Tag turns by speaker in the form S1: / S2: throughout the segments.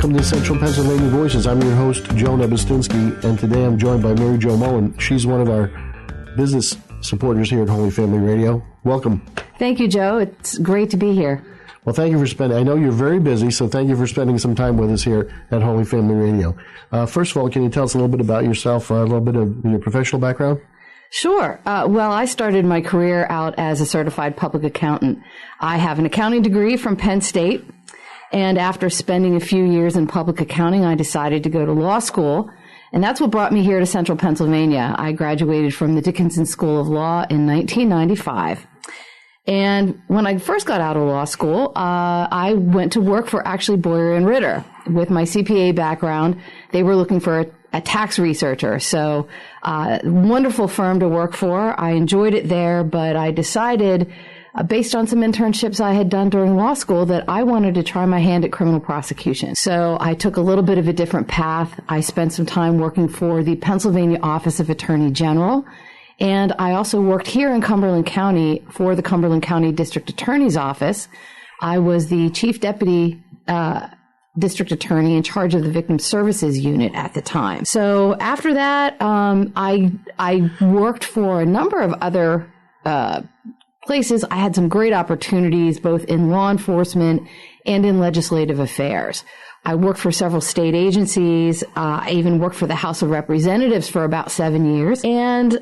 S1: welcome to Central Pennsylvania Voices. I'm your host, Joe Nebustinski, and today I'm joined by Mary Jo Mullen. She's one of our business supporters here at Holy Family Radio. Welcome.
S2: Thank you, Joe. It's great to be here.
S1: Well, thank you for spending, I know you're very busy, so thank you for spending some time with us here at Holy Family Radio. First of all, can you tell us a little bit about yourself, a little bit of your professional background?
S2: Sure. Well, I started my career out as a certified public accountant. I have an accounting degree from Penn State, and after spending a few years in public accounting, I decided to go to law school, and that's what brought me here to Central Pennsylvania. I graduated from the Dickinson School of Law in 1995. And when I first got out of law school, I went to work for actually Boyer and Ritter. With my CPA background, they were looking for a tax researcher. So, wonderful firm to work for. I enjoyed it there, but I decided, based on some internships I had done during law school, that I wanted to try my hand at criminal prosecution. So I took a little bit of a different path. I spent some time working for the Pennsylvania Office of Attorney General. And I also worked here in Cumberland County for the Cumberland County District Attorney's Office. I was the Chief Deputy District Attorney in charge of the Victim Services Unit at the time. So after that, I worked for a number of other places. I had some great opportunities both in law enforcement and in legislative affairs. I worked for several state agencies. I even worked for the House of Representatives for about 7 years. And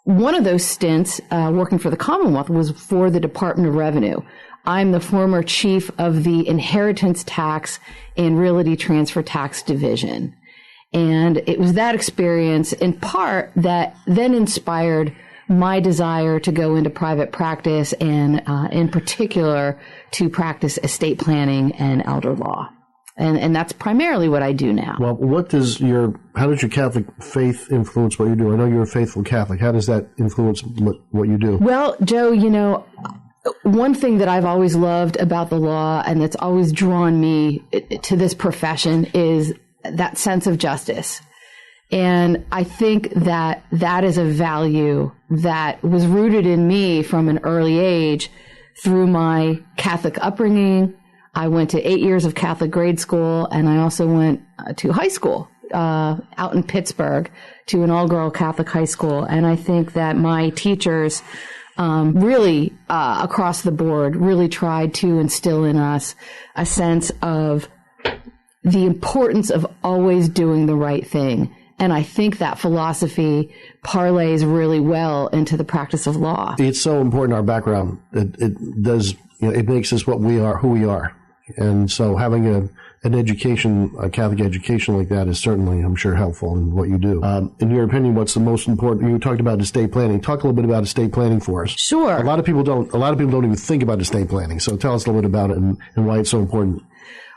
S2: one of those stints working for the Commonwealth was for the Department of Revenue. I'm the former chief of the Inheritance Tax and Realty Transfer Tax Division. And it was that experience, in part, that then inspired my desire to go into private practice and, in particular, to practice estate planning and elder law. And that's primarily what I do now.
S1: Well, how does your Catholic faith influence what you do? I know you're a faithful Catholic. How does that influence what you do?
S2: Well, Joe, one thing that I've always loved about the law and that's always drawn me to this profession is that sense of justice. And I think that that is a value that was rooted in me from an early age through my Catholic upbringing. I went to 8 years of Catholic grade school, and I also went to high school out in Pittsburgh to an all-girl Catholic high school. And I think that my teachers really across the board really tried to instill in us a sense of the importance of always doing the right thing. And I think that philosophy parlays really well into the practice of law.
S1: It's so important, our background. It does, it makes us what we are, who we are. And so having an education, a Catholic education like that is certainly, I'm sure, helpful in what you do. In your opinion, what's the most important? You talked about estate planning. Talk a little bit about estate planning for us.
S2: Sure.
S1: A lot of people don't even think about estate planning. So tell us a little bit about it and why it's so important.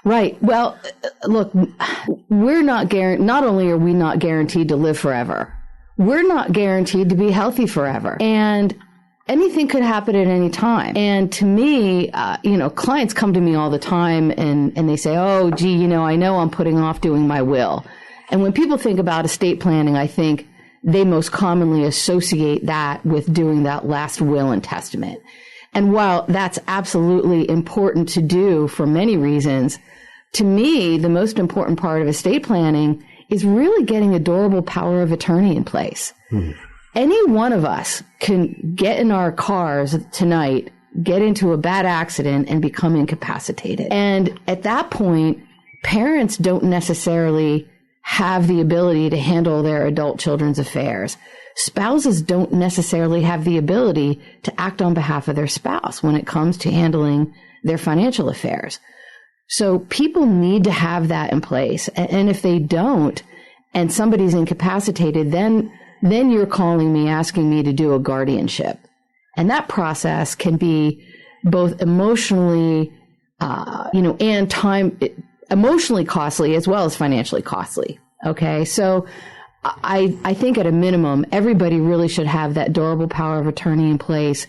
S2: Right. Well, look, not only are we not guaranteed to live forever, we're not guaranteed to be healthy forever. And anything could happen at any time. And to me, clients come to me all the time and they say, oh, gee, I know I'm putting off doing my will. And when people think about estate planning, I think they most commonly associate that with doing that last will and testament. And while that's absolutely important to do for many reasons, to me, the most important part of estate planning is really getting a durable power of attorney in place. Mm-hmm. Any one of us can get in our cars tonight, get into a bad accident, and become incapacitated. And at that point, parents don't necessarily have the ability to handle their adult children's affairs. Spouses don't necessarily have the ability to act on behalf of their spouse when it comes to handling their financial affairs. So people need to have that in place. And if they don't, and somebody's incapacitated, then you're calling me, asking me to do a guardianship. And that process can be both emotionally, and emotionally costly as well as financially costly. Okay. So I think at a minimum, everybody really should have that durable power of attorney in place.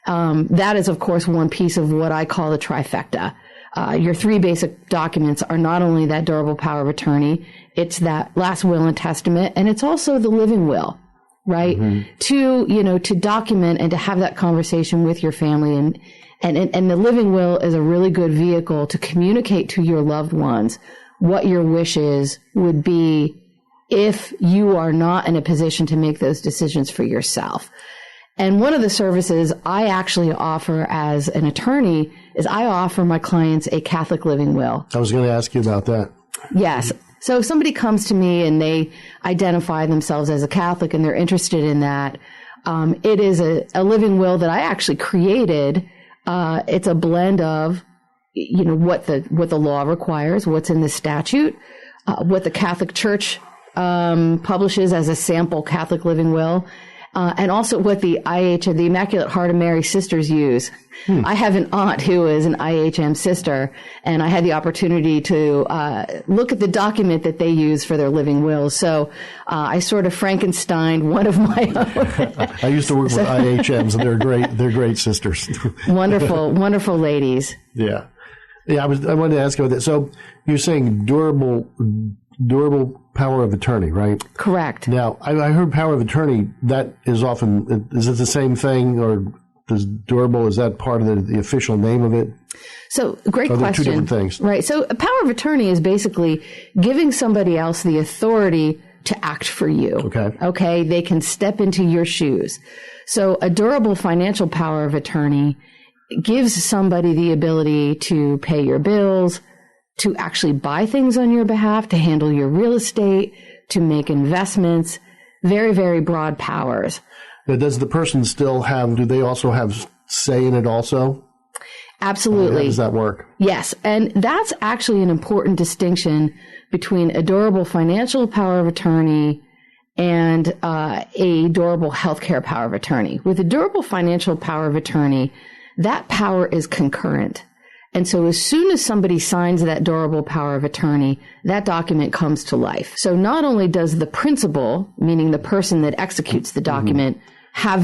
S2: That is, of course, one piece of what I call the trifecta. Your three basic documents are not only that durable power of attorney, it's that last will and testament, and it's also the living will. right? To document and to have that conversation with your family. And the living will is a really good vehicle to communicate to your loved ones what your wishes would be if you are not in a position to make those decisions for yourself. And one of the services I actually offer as an attorney is I offer my clients a Catholic living will.
S1: I was going to ask you about that.
S2: Yes. So if somebody comes to me and they identify themselves as a Catholic and they're interested in that, it is a living will that I actually created. It's a blend of, what the law requires, what's in the statute, what the Catholic Church publishes as a sample Catholic living will, and also what the the Immaculate Heart of Mary Sisters use. I have an aunt who is an IHM sister, and I had the opportunity to look at the document that they use for their living wills. So I sort of Frankenstein one of my own.
S1: I used to work with IHMs, and they're great. They're great sisters.
S2: Wonderful ladies.
S1: Yeah. I wanted to ask about that. So you're saying durable power of attorney, right?
S2: Correct.
S1: Now, I heard power of attorney. That is often, is it the same thing, or does durable, is that part of the official name of it?
S2: So, great question.
S1: Are there two different things?
S2: Right. So, a power of attorney is basically giving somebody else the authority to act for you. Okay. They can step into your shoes. So, a durable financial power of attorney gives somebody the ability to pay your bills, to actually buy things on your behalf, to handle your real estate, to make investments, very, very broad powers.
S1: Now, does the person still do they also have say in it also?
S2: Absolutely.
S1: How does that work?
S2: Yes. And that's actually an important distinction between a durable financial power of attorney and a durable healthcare power of attorney. With a durable financial power of attorney, that power is concurrent. And so as soon as somebody signs that durable power of attorney, that document comes to life. So not only does the principal, meaning the person that executes the document,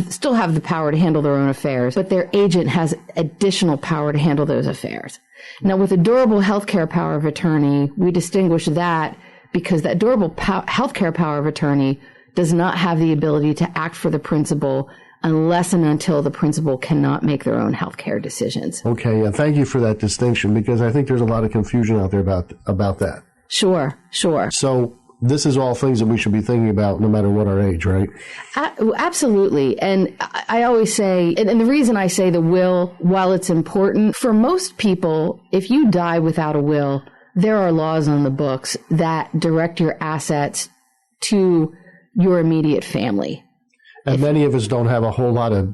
S2: still have the power to handle their own affairs, but their agent has additional power to handle those affairs. Now, with a durable healthcare power of attorney, we distinguish that because that durable healthcare power of attorney does not have the ability to act for the principal unless and until the principal cannot make their own healthcare decisions.
S1: Okay, yeah, thank you for that distinction, because I think there's a lot of confusion out there about that.
S2: Sure.
S1: So this is all things that we should be thinking about no matter what our age, right?
S2: Absolutely. And I always say, and the reason I say the will, while it's important, for most people, if you die without a will, there are laws on the books that direct your assets to your immediate family.
S1: And many of us don't have a whole lot of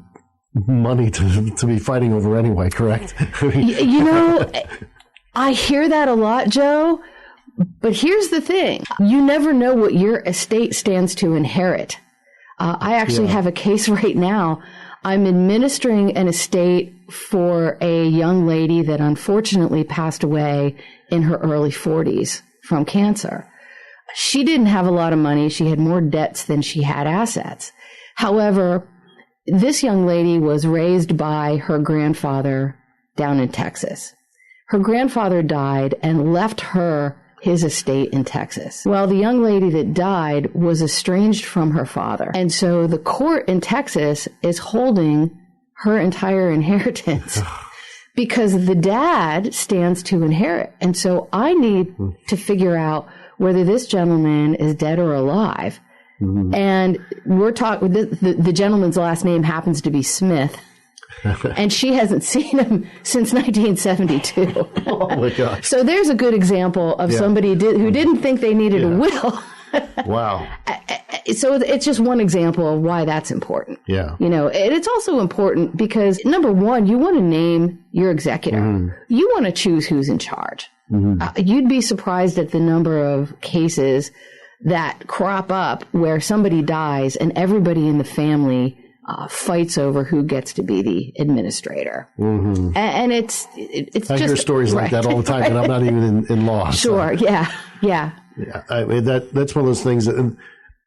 S1: money to be fighting over anyway, correct?
S2: I hear that a lot, Joe, but here's the thing. You never know what your estate stands to inherit. I actually have a case right now. I'm administering an estate for a young lady that unfortunately passed away in her early 40s from cancer. She didn't have a lot of money. She had more debts than she had assets. However, this young lady was raised by her grandfather down in Texas. Her grandfather died and left her his estate in Texas. Well, the young lady that died was estranged from her father. And so the court in Texas is holding her entire inheritance because the dad stands to inherit. And so I need to figure out whether this gentleman is dead or alive. And we're talking, the gentleman's last name happens to be Smith, and she hasn't seen him since 1972.
S1: Oh my gosh.
S2: So there's a good example of somebody who didn't think they needed a will.
S1: Wow.
S2: So it's just one example of why that's important.
S1: Yeah.
S2: And it's also important because, number one, you want to name your executor. You want to choose who's in charge. You'd be surprised at the number of cases that crop up where somebody dies and everybody in the family fights over who gets to be the administrator. And it's
S1: I hear stories like that all the time, and I'm not even in law.
S2: Sure. So. Yeah.
S1: I mean, that's one of those things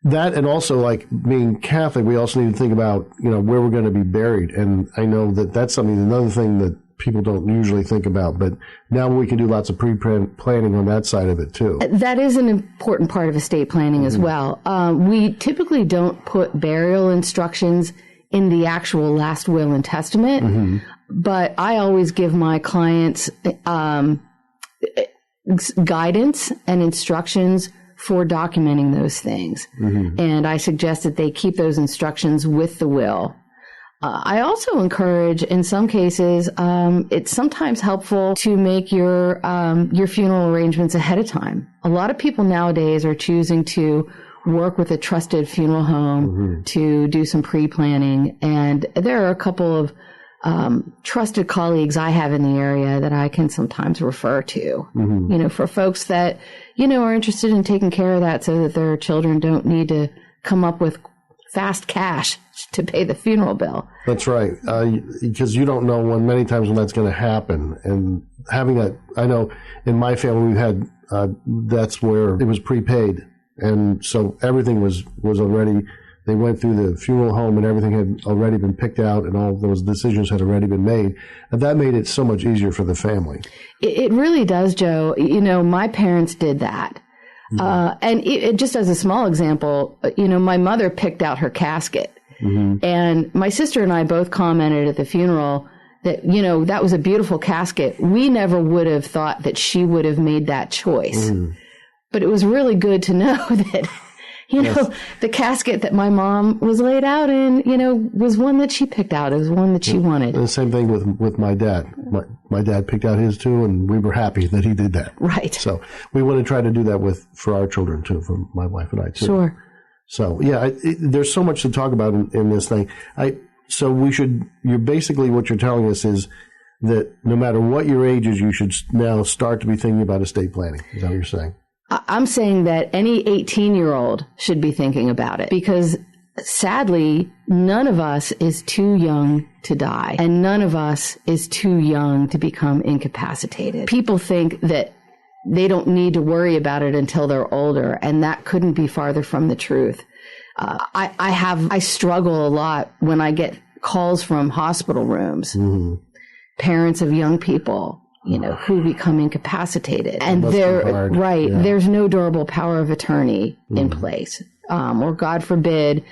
S1: that and also, like, being Catholic, we also need to think about, where we're going to be buried. And I know that's another thing that people don't usually think about. But now we can do lots of pre-planning on that side of it too.
S2: That is an important part of estate planning as well. We typically don't put burial instructions in the actual last will and testament, but I always give my clients guidance and instructions for documenting those things. And I suggest that they keep those instructions with the will. I also encourage, in some cases, it's sometimes helpful to make your funeral arrangements ahead of time. A lot of people nowadays are choosing to work with a trusted funeral home to do some pre-planning. And there are a couple of trusted colleagues I have in the area that I can sometimes refer to, you know, for folks that, you know, are interested in taking care of that so that their children don't need to come up with fast cash to pay the funeral bill.
S1: That's right. Because you don't know many times when that's going to happen. And having that, I know in my family, we've had, that's where it was prepaid. And so everything was already, they went through the funeral home and everything had already been picked out and all those decisions had already been made. And that made it so much easier for the family. It
S2: really does, Joe. You know, my parents did that. And just as a small example, you know, my mother picked out her casket. And my sister and I both commented at the funeral that, you know, that was a beautiful casket. We never would have thought that she would have made that choice. But it was really good to know that, you know, the casket that my mom was laid out in, you know, was one that she picked out. It was one that she wanted.
S1: And the same thing with my dad. My dad picked out his too, and we were happy that he did that.
S2: Right.
S1: So we want to try to do that for our children too, for my wife and I too.
S2: Sure.
S1: So yeah, there's so much to talk about in this thing. So basically what you're telling us is that no matter what your age is, you should now start to be thinking about estate planning. Is that what you're saying?
S2: I'm saying that any 18-year-old should be thinking about it because sadly, none of us is too young to die and none of us is too young to become incapacitated. People think that they don't need to worry about it until they're older, and that couldn't be farther from the truth. I struggle a lot when I get calls from hospital rooms, parents of young people, you know, who become incapacitated. And there's no durable power of attorney in place. Or God forbid,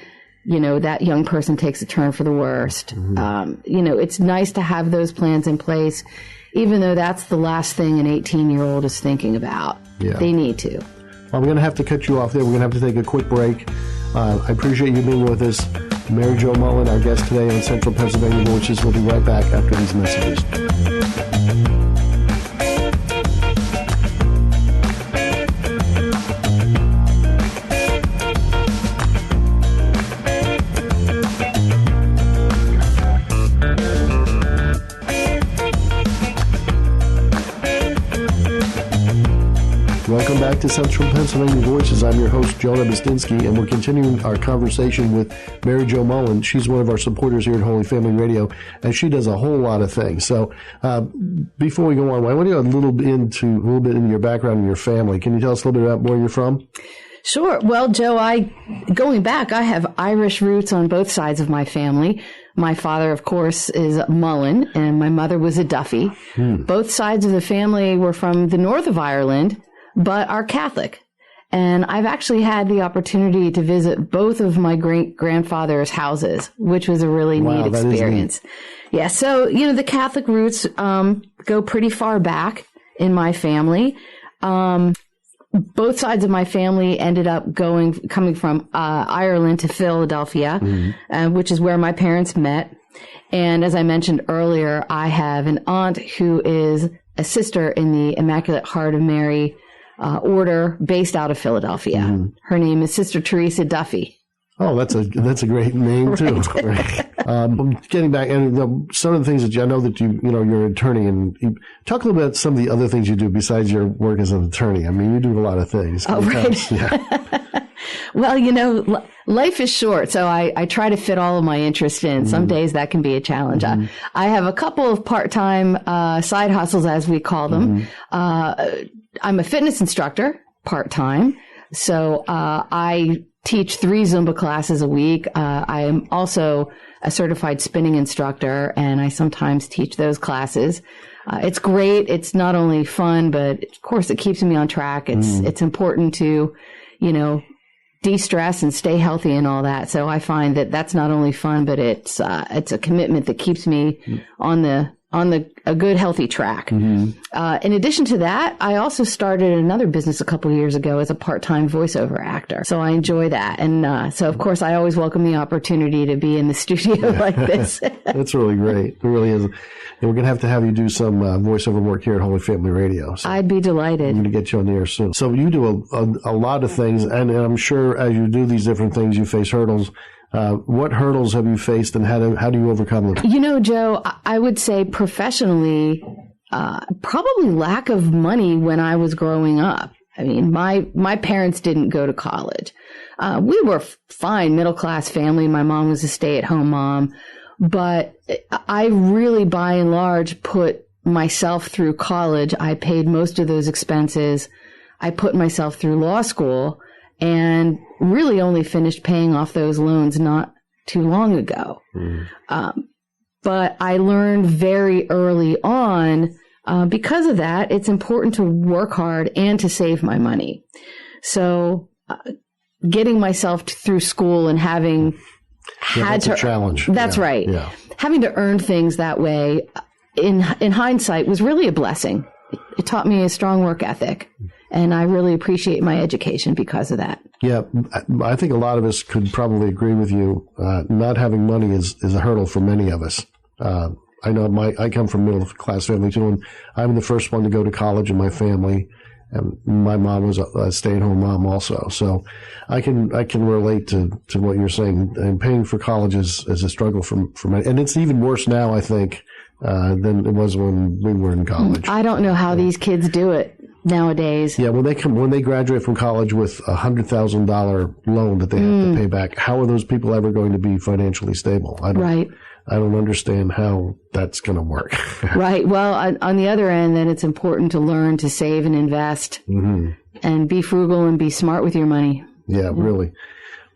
S2: you know, that young person takes a turn for the worst. You know, it's nice to have those plans in place, even though that's the last thing an 18-year-old is thinking about. They need to.
S1: Well, I'm going to have to cut you off there. We're going to have to take a quick break. I appreciate you being with us. Mary Jo Mullen, our guest today on Central Pennsylvania Voices. We'll be right back after these messages. Welcome back to Central Pennsylvania Voices. I'm your host, Jonah Bastinsky, and we're continuing our conversation with Mary Jo Mullen. She's one of our supporters here at Holy Family Radio, and she does a whole lot of things. So before we go on, I want to go a little bit into your background and your family. Can you tell us a little bit about where you're from?
S2: Sure. Well, Joe, going back, I have Irish roots on both sides of my family. My father, of course, is Mullen, and my mother was a Duffy. Both sides of the family were from the north of Ireland, but are Catholic. And I've actually had the opportunity to visit both of my great-grandfather's houses, which was a really neat experience. Yeah, so, you know, the Catholic roots go pretty far back in my family. Both sides of my family ended up coming from Ireland to Philadelphia, which is where my parents met. And as I mentioned earlier, I have an aunt who is a sister in the Immaculate Heart of Mary order based out of Philadelphia. Her name is Sister Teresa Duffy.
S1: Oh, that's a great name too. Getting back, and some of the things that I know that you're an attorney, and talk a little bit about some of the other things you do besides your work as an attorney. I mean, you do a lot of things.
S2: Oh, right. Yeah. Well, you know, life is short, so I try to fit all of my interests in. Some days that can be a challenge. I have a couple of part-time side hustles, as we call them. I'm a fitness instructor, part-time. So I teach 3 Zumba classes a week. I am also a certified spinning instructor, and I sometimes teach those classes. It's great. It's not only fun, but of course it keeps me on track. It's important to, de-stress and stay healthy and all that. So I find that that's not only fun, but it's a commitment that keeps me on a good, healthy track. In addition to that, I also started another business a couple of years ago as a part-time voiceover actor. So I enjoy that. And so, of course, I always welcome the opportunity to be in the studio like this.
S1: That's really great. It really is. And we're going to have you do some voiceover work here at Holy Family Radio. So
S2: I'd be delighted.
S1: I'm going to get you on the air soon. So you do a lot of things, and I'm sure as you do these different things, you face hurdles. What hurdles have you faced, and how do you overcome them?
S2: Joe, I would say professionally, probably lack of money when I was growing up. I mean, my parents didn't go to college. We were fine, middle-class family. My mom was a stay-at-home mom. But I really, by and large, put myself through college. I paid most of those expenses. I put myself through law school and really only finished paying off those loans not too long ago. But I learned very early on, because of that, it's important to work hard and to save my money. So getting myself through school and having
S1: that's a challenge.
S2: That's right.
S1: Yeah.
S2: Having to earn things that way, in hindsight, was really a blessing. It taught me a strong work ethic, and I really appreciate my education because of that.
S1: Yeah, I think a lot of us could probably agree with you. Not having money is a hurdle for many of us. I know I come from a middle class family too, and I'm the first one to go to college in my family. And my mom was a stay-at-home mom also, so I can relate to what you're saying. And paying for college is a struggle for many, and it's even worse now, I think, than it was when we were in college.
S2: I don't know how these kids do it nowadays.
S1: Yeah, when they graduate from college with a $100,000 loan that they have to pay back, how are those people ever going to be financially stable? I don't understand how that's going to work.
S2: Right. Well, on the other end, then it's important to learn to save and invest and be frugal and be smart with your money.
S1: Yeah, really.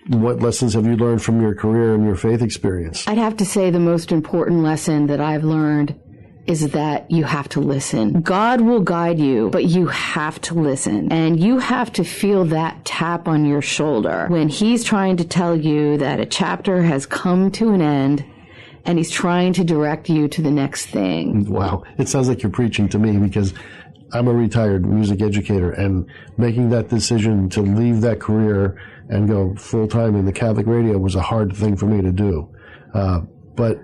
S1: What lessons have you learned from your career and your faith experience?
S2: I'd have to say the most important lesson that I've learned is that you have to listen. God will guide you, but you have to listen. And you have to feel that tap on your shoulder when he's trying to tell you that a chapter has come to an end and he's trying to direct you to the next thing.
S1: Wow. It sounds like you're preaching to me, because I'm a retired music educator, and making that decision to leave that career and go full-time in the Catholic radio was a hard thing for me to do. But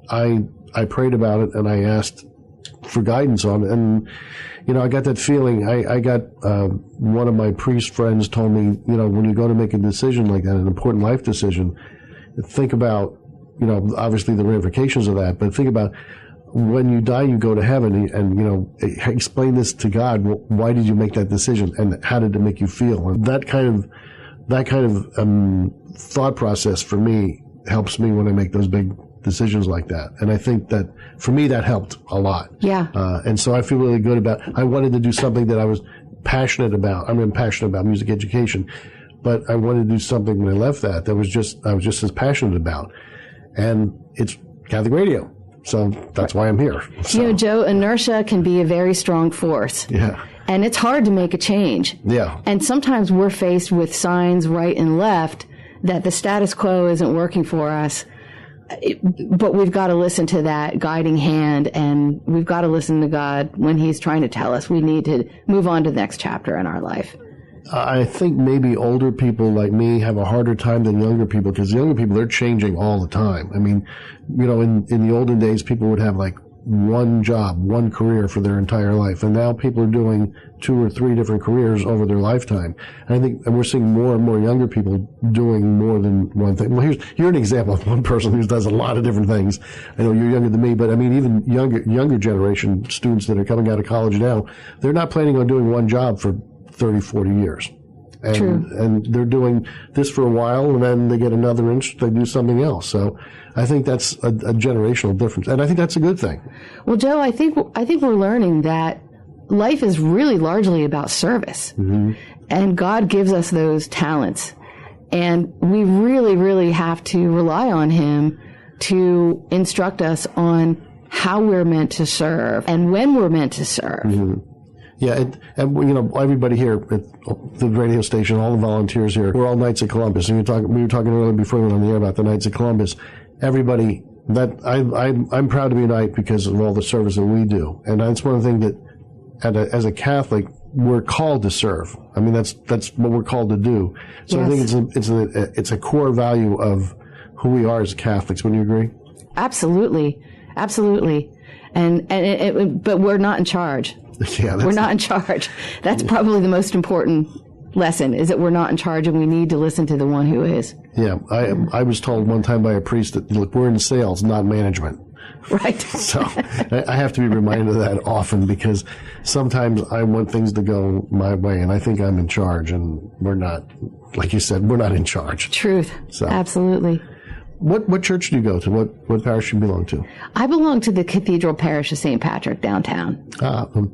S1: I prayed about it, and I asked for guidance on it. And, I got that feeling. I got one of my priest friends told me, when you go to make a decision like that, an important life decision, think about, obviously the ramifications of that, but think about when you die, you go to heaven, and explain this to God. Why did you make that decision, and how did it make you feel? And that kind of thought process for me helps me when I make those big decisions like that. And I think that for me, that helped a lot.
S2: Yeah.
S1: And so I feel really good about, I wanted to do something that I was passionate about. I'm passionate about music education, but I wanted to do something when I left that I was just as passionate about. And it's Catholic radio. So that's why I'm here. So.
S2: Joe, inertia can be a very strong force.
S1: Yeah.
S2: And it's hard to make a change.
S1: Yeah.
S2: And sometimes we're faced with signs right and left that the status quo isn't working for us. But we've got to listen to that guiding hand, and we've got to listen to God when he's trying to tell us we need to move on to the next chapter in our life.
S1: I think maybe older people like me have a harder time than younger people, because younger people, they're changing all the time. I mean, in the olden days, people would have like one job, one career for their entire life. And now people are doing 2 or 3 different careers over their lifetime. And I think we're seeing more and more younger people doing more than one thing. Well, you're an example of one person who does a lot of different things. I know you're younger than me, but I mean, even younger generation students that are coming out of college now, they're not planning on doing one job for 30, 40 years. And,
S2: True.
S1: And they're doing this for a while, and then they get another inch, they do something else. So I think that's a generational difference. And I think that's a good thing.
S2: Well, Joe, I think we're learning that life is really largely about service. Mm-hmm. And God gives us those talents. And we really, really have to rely on him to instruct us on how we're meant to serve and when we're meant to serve.
S1: Mm-hmm. Yeah, and everybody here at the radio station, all the volunteers here, we're all Knights of Columbus. And we were talking earlier before we went on the air about the Knights of Columbus. Everybody, I'm proud to be a Knight because of all the service that we do. And that's one of the things that, as a Catholic, we're called to serve. I mean, that's what we're called to do. So yes. I think it's a core value of who we are as Catholics. Wouldn't you agree?
S2: Absolutely. But we're not in charge.
S1: Yeah,
S2: we're not in charge. That's probably the most important lesson, is that we're not in charge and we need to listen to the one who is.
S1: Yeah. I was told one time by a priest that, look, we're in sales, not management.
S2: Right.
S1: So I have to be reminded of that often, because sometimes I want things to go my way and I think I'm in charge, and we're not. Like you said, we're not in charge.
S2: Truth. So. Absolutely.
S1: What church do you go to? What parish do you belong to?
S2: I belong to the Cathedral Parish of St. Patrick downtown.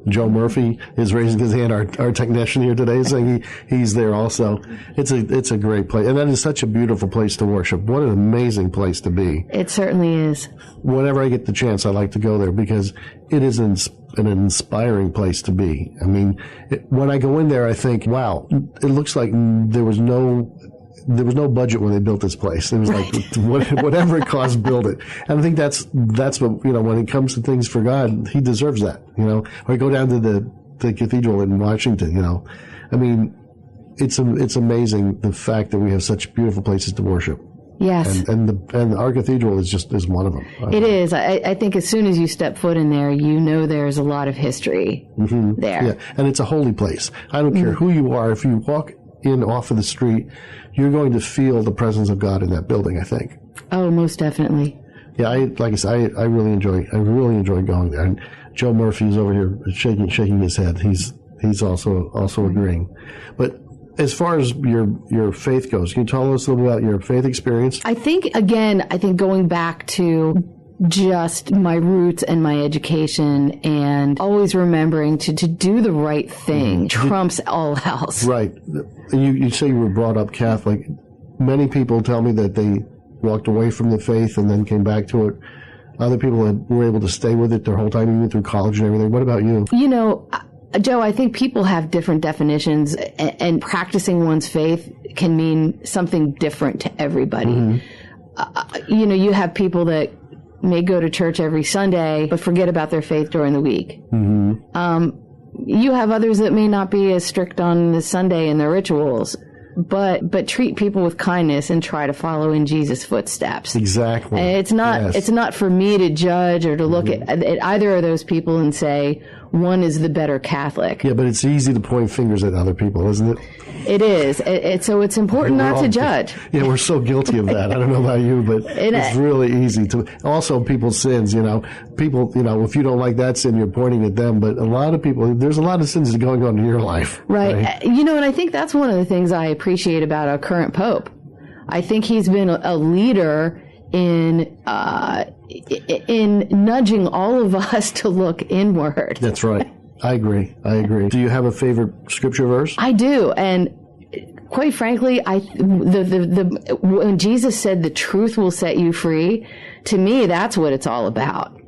S1: Joe Murphy is raising his hand, our technician here today, saying he's there also. It's a great place. And that is such a beautiful place to worship. What an amazing place to be.
S2: It certainly is. Whenever
S1: I get the chance, I like to go there because it is an inspiring place to be. I mean, when I go in there, I think, wow, it looks like there was no budget when they built this place. It was like, whatever it cost, build it. And I think that's what, when it comes to things for God, he deserves that, Or I go down to the cathedral in Washington, I mean, it's amazing the fact that we have such beautiful places to worship.
S2: Yes.
S1: And our cathedral is one of them.
S2: It is. I think as soon as you step foot in there, there's a lot of history there.
S1: Yeah. And it's a holy place. I don't care who you are. If you walk in off of the street, you're going to feel the presence of God in that building, I think.
S2: Oh, most definitely.
S1: Yeah, like I said, I really enjoy going there. And Joe Murphy is over here shaking his head. He's also agreeing. But as far as your faith goes, can you tell us a little about your faith experience?
S2: I think going back to just my roots and my education, and always remembering to do the right thing trumps all else.
S1: Right. You say you were brought up Catholic. Many people tell me that they walked away from the faith and then came back to it. Other people were able to stay with it their whole time, even through college and everything. What about you?
S2: Joe, I think people have different definitions, and practicing one's faith can mean something different to everybody. You have people that may go to church every Sunday, but forget about their faith during the week. You have others that may not be as strict on the Sunday and their rituals, but treat people with kindness and try to follow in Jesus' footsteps.
S1: Exactly.
S2: And it's not for me to judge or to look at either of those people and say one is the better Catholic.
S1: Yeah, but it's easy to point fingers at other people, isn't it?
S2: It is. So it's important not to judge.
S1: Yeah, we're so guilty of that. I don't know about you, but it's really easy to. Also, people's sins, people, if you don't like that sin, you're pointing at them. But a lot of people, there's a lot of sins going on in your life.
S2: Right. And I think that's one of the things I appreciate about our current Pope. I think he's been a leader in nudging all of us to look inward.
S1: That's right. I agree. Do you have a favorite scripture verse?
S2: I do, and quite frankly, when Jesus said the truth will set you free, to me, that's what it's all about.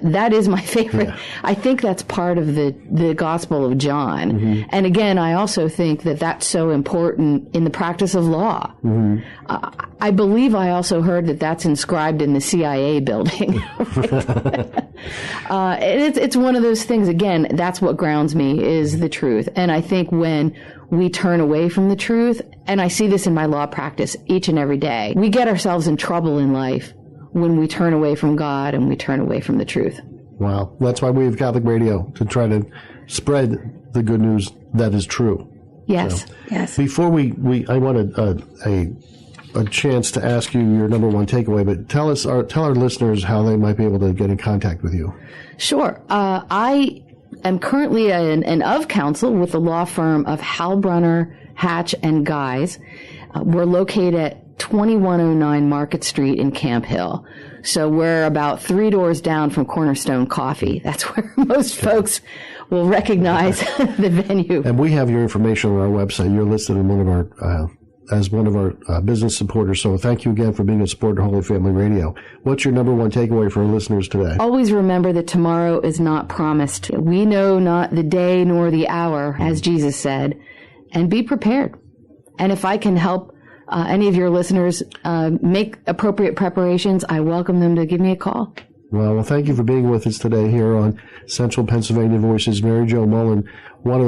S2: That is my favorite. Yeah. I think that's part of the Gospel of John. And again, I also think that that's so important in the practice of law. I believe I also heard that that's inscribed in the CIA building. It's one of those things, again, that's what grounds me, is the truth. And I think when we turn away from the truth, and I see this in my law practice each and every day, we get ourselves in trouble in life when we turn away from God and we turn away from the truth.
S1: Wow. That's why we have Catholic Radio, to try to spread the good news that is true.
S2: Yes. Yes.
S1: Before I wanted a chance to ask you your number one takeaway, but tell our listeners how they might be able to get in contact with you.
S2: Sure. I am currently an of counsel with the law firm of Halbrunner, Hatch, and Guys. We're located at 2109 Market Street in Camp Hill. So we're about 3 doors down from Cornerstone Coffee. That's where most folks will recognize the venue.
S1: And we have your information on our website. You're listed in one of our as one of our business supporters. So thank you again for being a supporter of Holy Family Radio. What's your number one takeaway for our listeners today?
S2: Always remember that tomorrow is not promised. We know not the day nor the hour, as Jesus said, and be prepared. And if I can help any of your listeners make appropriate preparations, I welcome them to give me a call.
S1: Well, thank you for being with us today here on Central Pennsylvania Voices. Mary Jo Mullen, one of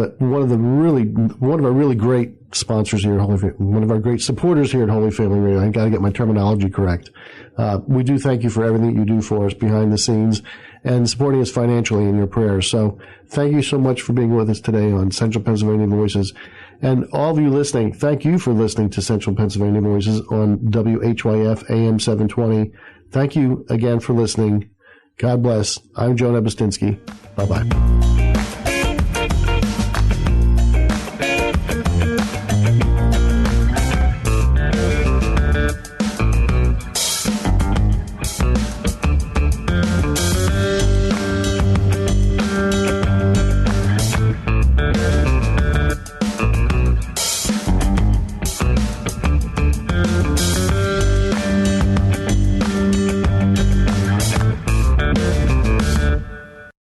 S1: our really great sponsors here at Holy Family, one of our great supporters here at Holy Family Radio. I got to get my terminology correct. We do thank you for everything you do for us behind the scenes and supporting us financially in your prayers. So thank you so much for being with us today on Central Pennsylvania Voices. And all of you listening, thank you for listening to Central Pennsylvania Voices on WHYF AM 720. Thank you again for listening. God bless. I'm Joe Nebustinsky. Bye-bye.